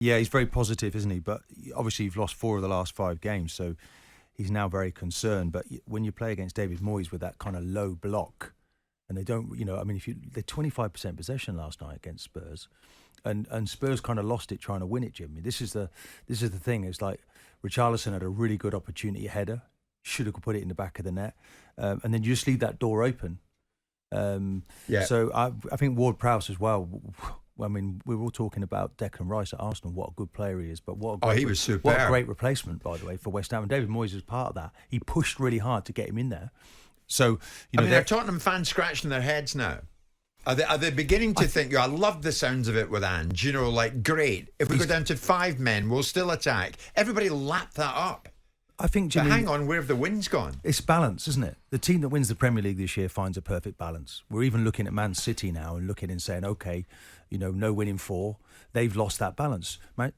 Yeah, he's very positive, isn't he? But obviously you've lost 4 of the last 5 games, so he's now very concerned. But when you play against David Moyes with that kind of low block, and they don't, they're 25% possession last night against Spurs, and Spurs kind of lost it trying to win it, Jim. I mean, this is the thing. It's like Richarlison had a really good opportunity header, should have put it in the back of the net, and then you just leave that door open. So I think Ward-Prowse as well. I mean, we were all talking about Declan Rice at Arsenal, what a good player he is, but he was superb. What a great replacement, by the way, for West Ham. And David Moyes was part of that. He pushed really hard to get him in there. So, are Tottenham fans scratching their heads now? Are they beginning to think, I love the sounds of it with Ange, great. If we go down to 5 men, we'll still attack. Everybody lap that up. I think, Jimmy, but hang on, where have the wins gone? It's balance, isn't it? The team that wins the Premier League this year finds a perfect balance. We're even looking at Man City now and looking and saying, okay, no winning 4. They've lost that balance. Man,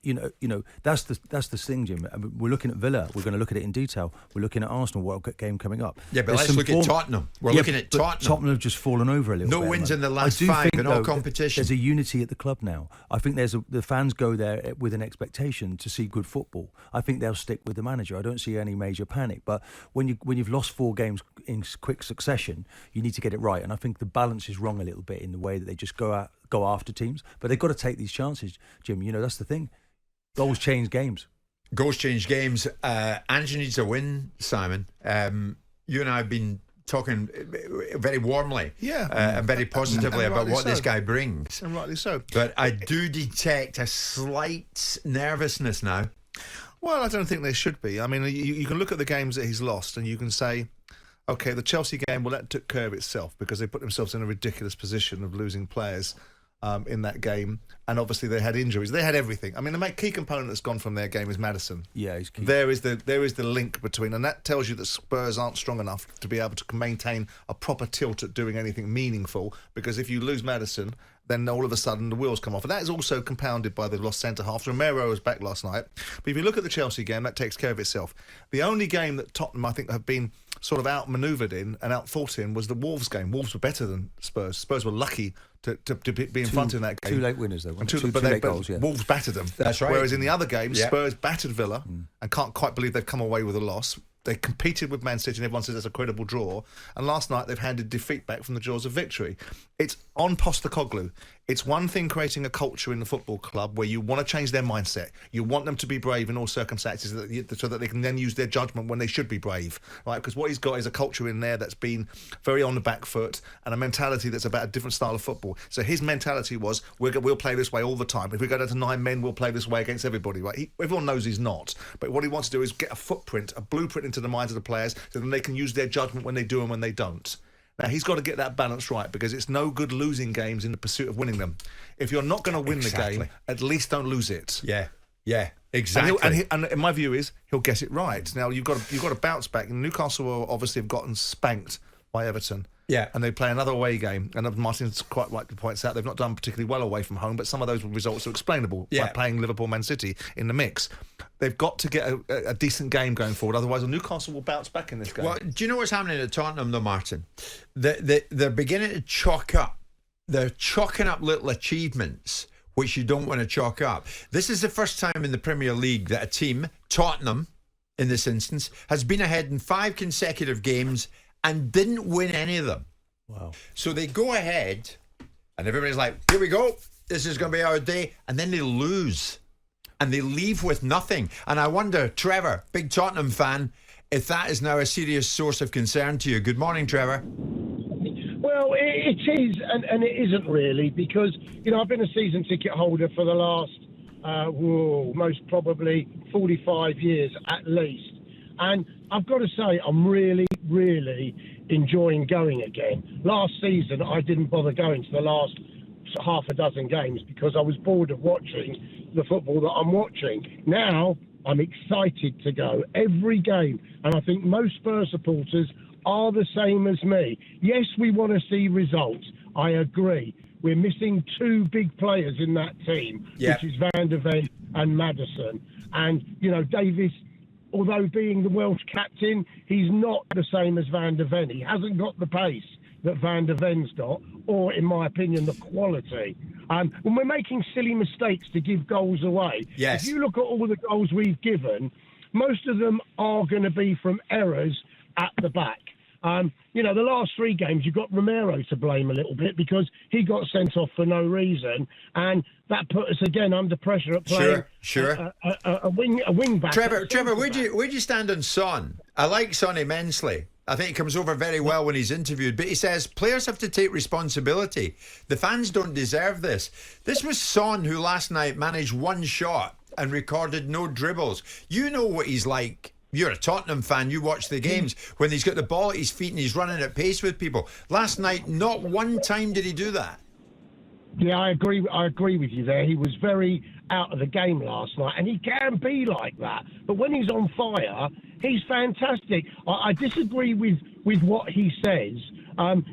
that's the thing, Jim. I mean, we're looking at Villa. We're going to look at it in detail. We're looking at Arsenal World Cup game coming up. Yeah, but let's look at Tottenham. We're looking at Tottenham. Tottenham have just fallen over a little bit. No wins in the last 5 in all competition. There's a unity at the club now. I think the fans go there with an expectation to see good football. I think they'll stick with the manager. I don't see any major panic. But when you've lost 4 games in quick succession, you need to get it right. And I think the balance is wrong a little bit in the way that they just go after teams. But they've got to take these chances, Jim. That's the thing. Goals change games. Goals change games. Ange needs a win, Simon. You and I have been talking very warmly and very positively about what this guy brings. And rightly so. But I do detect a slight nervousness now. Well, I don't think there should be. I mean, you can look at the games that he's lost and you can say, okay, the Chelsea game, well, that took care of itself because they put themselves in a ridiculous position of losing players in that game. And obviously they had injuries. They had everything. I mean, the key component that's gone from their game is Maddison. Yeah, he's key. There is the link between, and that tells you that Spurs aren't strong enough to be able to maintain a proper tilt at doing anything meaningful, because if you lose Maddison, then all of a sudden the wheels come off. And that is also compounded by the lost centre-half. Romero was back last night. But if you look at the Chelsea game, that takes care of itself. The only game that Tottenham, I think, have been sort of outmanoeuvred in and outthought in was the Wolves game. Wolves were better than Spurs. Spurs were lucky to be in front in that game. 2 late winners, though. Two late goals, yeah. Wolves battered them. That's right. Whereas in the other games, Spurs battered Villa and can't quite believe they've come away with a loss. They competed with Man City and everyone says that's a credible draw. And last night they've handed defeat back from the jaws of victory. It's on Postecoglou. It's one thing creating a culture in the football club where you want to change their mindset. You want them to be brave in all circumstances so that they can then use their judgment when they should be brave. Right? Because what he's got is a culture in there that's been very on the back foot and a mentality that's about a different style of football. So his mentality was, we'll play this way all the time. If we go down to 9 men, we'll play this way against everybody. Right? Everyone knows he's not. But what he wants to do is get a footprint, a blueprint into the minds of the players so then they can use their judgment when they do and when they don't. Now, he's got to get that balance right because it's no good losing games in the pursuit of winning them. If you're not going to win the game, at least don't lose it. Yeah, exactly. And my view is he'll get it right. Now, you've got to bounce back. And Newcastle obviously have gotten spanked by Everton. Yeah. And they play another away game. And Martin's quite rightly points out they've not done particularly well away from home, but some of those results are explainable by playing Liverpool, Man City in the mix. They've got to get a decent game going forward, otherwise Newcastle will bounce back in this game. Well, do you know what's happening at Tottenham though, Martin? They're beginning to chalk up. They're chalking up little achievements which you don't want to chalk up. This is the first time in the Premier League that a team, Tottenham in this instance, has been ahead in 5 consecutive games and didn't win any of them. Wow. So they go ahead and everybody's like, here we go, this is going to be our day, and then they lose and they leave with nothing. And I wonder, Trevor, big Tottenham fan, if that is now a serious source of concern to you. Good morning, Trevor. Well, it is and it isn't really, because I've been a season ticket holder for the last most probably 45 years at least. And I've got to say, I'm really, really enjoying going again. Last season, I didn't bother going to the last half a dozen games because I was bored of watching the football that I'm watching. Now, I'm excited to go every game. And I think most Spurs supporters are the same as me. Yes, we want to see results. I agree. We're missing 2 big players in that team, which is Van der Ven and Maddison. And, Davies, although being the Welsh captain, he's not the same as Van der Ven. He hasn't got the pace. that Van der Ven's got, or, in my opinion, the quality. When we're making silly mistakes to give goals away, yes. if you look at all the goals we've given, most of them are going to be from errors at the back. The last 3 games, you've got Romero to blame a little bit because he got sent off for no reason, and that put us again under pressure at playing a wing back. Trevor, where'd you stand on Son? I like Son immensely. I think he comes over very well when he's interviewed, but he says players have to take responsibility. The fans don't deserve this. This was Son who last night managed 1 shot and recorded no dribbles. You know what he's like. You're a Tottenham fan. You watch the games when he's got the ball at his feet and he's running at pace with people. Last night, not one time did he do that. Yeah, I agree with you there. He was very out of the game last night, and he can be like that. But when he's on fire, he's fantastic. I disagree with what he says.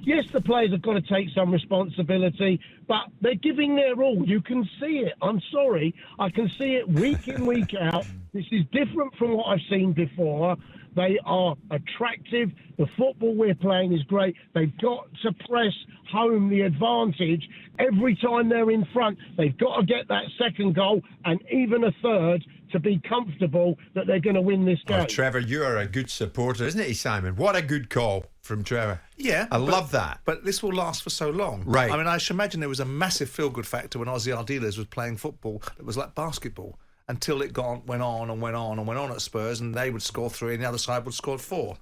Yes, the players have got to take some responsibility, but they're giving their all. You can see it. I'm sorry. I can see it week in, week out. This is different from what I've seen before. They are attractive. The football we're playing is great. They've got to press home the advantage every time they're in front. They've got to get that second goal and even a third to be comfortable that they're going to win this game. Oh, Trevor, you are a good supporter, isn't it, Simon? What a good call from Trevor. Yeah. I love that. But this will last for so long. Right. I mean, I should imagine there was a massive feel-good factor when Ozzy Ardiles was playing football that was like basketball, until it went on at Spurs, and they would score 3 and the other side would score 4.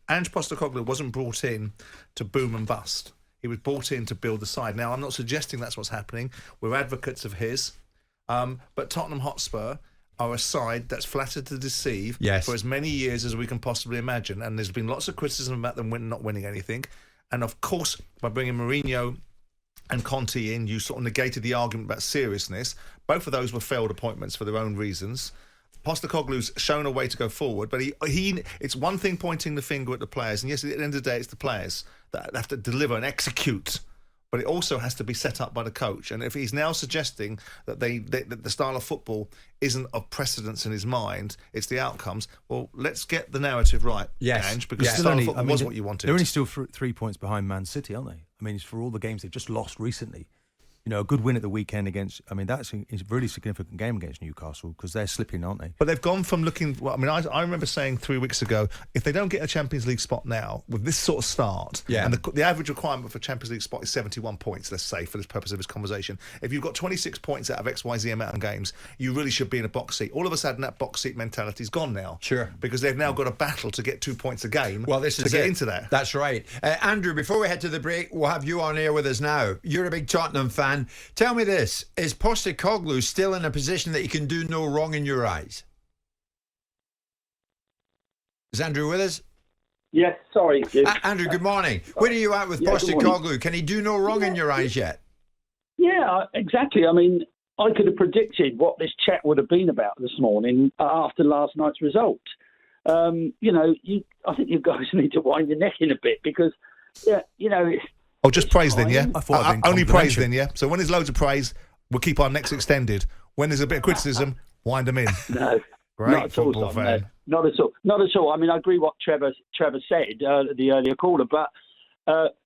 Ange Postecoglou wasn't brought in to boom and bust. He was brought in to build the side. Now, I'm not suggesting that's what's happening. We're advocates of his. But Tottenham Hotspur are a side that's flattered to deceive for as many years as we can possibly imagine. And there's been lots of criticism about them not winning anything. And, of course, by bringing Mourinho and Conte in, you sort of negated the argument about seriousness. Both of those were failed appointments for their own reasons. Postecoglou's shown a way to go forward, but it's one thing pointing the finger at the players, and yes, at the end of the day, it's the players that have to deliver and execute, but it also has to be set up by the coach. And if he's now suggesting that that the style of football isn't of precedence in his mind, it's the outcomes, well, let's get the narrative right, Ange, because the style of football was what you wanted. They're only still 3 points behind Man City, aren't they? I mean, it's for all the games they've just lost recently. A good win at the weekend against... I mean, that's a really significant game against Newcastle because they're slipping, aren't they? But they've gone from looking... Well, I mean, I remember saying 3 weeks ago, if they don't get a Champions League spot now, with this sort of start, and the average requirement for Champions League spot is 71 points, let's say, for this purpose of this conversation. If you've got 26 points out of XYZ amount of games, you really should be in a box seat. All of a sudden, that box seat mentality is gone now. Sure. Because they've now got a battle to get 2 points a game to get into that. That's right. Andrew, before we head to the break, we'll have you on air with us now. You're a big Tottenham fan. Tell me this. Is Postecoglou still in a position that he can do no wrong in your eyes? Is Andrew with us? Yes, sorry. Andrew, good morning. Where are you at with Postecoglou? Can he do no wrong in your eyes yet? Yeah, exactly. I mean, I could have predicted what this chat would have been about this morning after last night's result. I think you guys need to wind your neck in a bit because, Oh, just praise then, yeah? Only praise then, yeah? So when there's loads of praise, we'll keep our necks extended. When there's a bit of criticism, wind them in. No. Great not at football all, fan. No, not at all. Not at all. I mean, I agree what Trevor said, the earlier caller, but,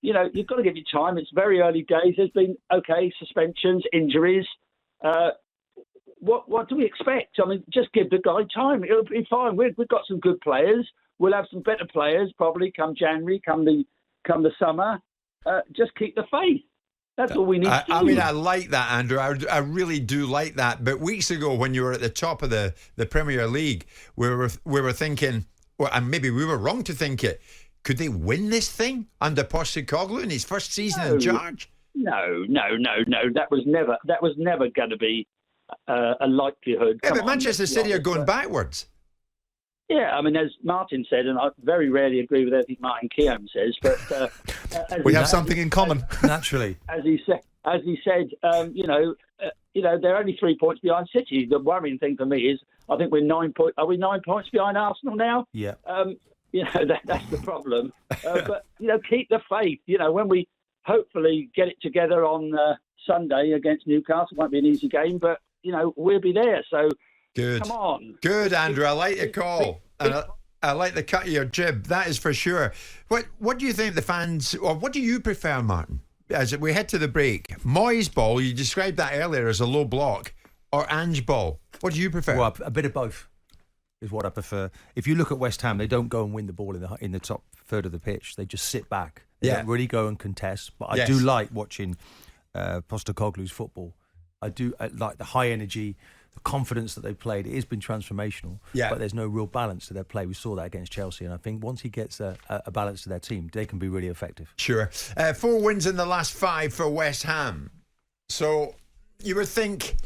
you've got to give it time. It's very early days. There's been, suspensions, injuries. What do we expect? I mean, just give the guy time. It'll be fine. We've got some good players. We'll have some better players probably come January, come the summer. Just keep the faith. That's all we need to do. I mean, I like that, Andrew. I really do like that. But weeks ago, when you were at the top of the Premier League, we were thinking, and maybe we were wrong to think it, could they win this thing under Postecoglou in his first season in charge? No. That was never going to be a likelihood. Yeah, but Manchester City are going backwards. Yeah, I mean, as Martin said, and I very rarely agree with everything Martin Keown says, but we have something in common, naturally. As he said, they're only 3 points behind City. The worrying thing for me is, I think we're 9 points. Are we 9 points behind Arsenal now? Yeah. That's the problem. But keep the faith. When we hopefully get it together on Sunday against Newcastle, it won't be an easy game, but we'll be there. So. Good. Come on. Good, Andrew. I like your call. And I like the cut of your jib. That is for sure. What do you think the fans, or what do you prefer, Martin? As we head to the break, Moyes ball, you described that earlier as a low block, or Ange ball. What do you prefer? Well, a bit of both is what I prefer. If you look at West Ham, they don't go and win the ball in the top third of the pitch. They just sit back. They don't really go and contest. But I do like watching Postecoglou's football. I like the high energy, the confidence that they played. It has been transformational, but there's no real balance to their play. We saw that against Chelsea, and I think once he gets a balance to their team, they can be really effective. Sure. 4 wins in the last 5 for West Ham. So you would think,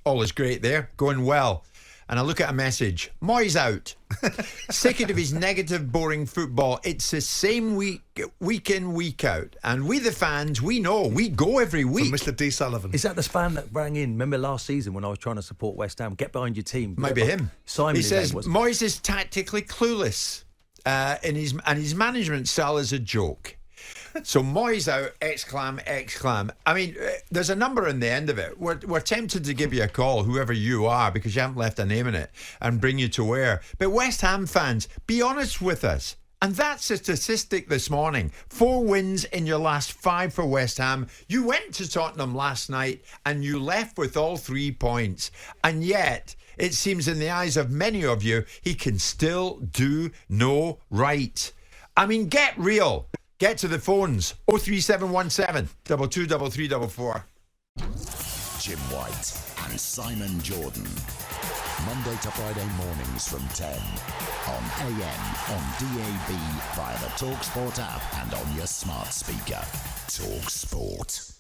all is great there, going well. And I look at a message. Moyes out. Sick of his negative, boring football. It's the same week in, week out. And we, the fans, we know. We go every week. From Mr. D. Sullivan. Is that the fan that rang in? Remember last season when I was trying to support West Ham? Get behind your team. Might be him. Simon. He says Moyes is tactically clueless, and his management style is a joke. So Moyes out, exclam. I mean, there's a number in the end of it. We're tempted to give you a call, whoever you are, because you haven't left a name in it, and bring you to air. But West Ham fans, be honest with us. And that's a statistic this morning. 4 wins in your last 5 for West Ham. You went to Tottenham last night and you left with all 3 points. And yet, it seems in the eyes of many of you, he can still do no right. I mean, get real. Get to the phones. 03717 223344. Jim White and Simon Jordan. Monday to Friday mornings from 10 on AM, on DAB, via the talkSPORT app and on your smart speaker. talkSPORT.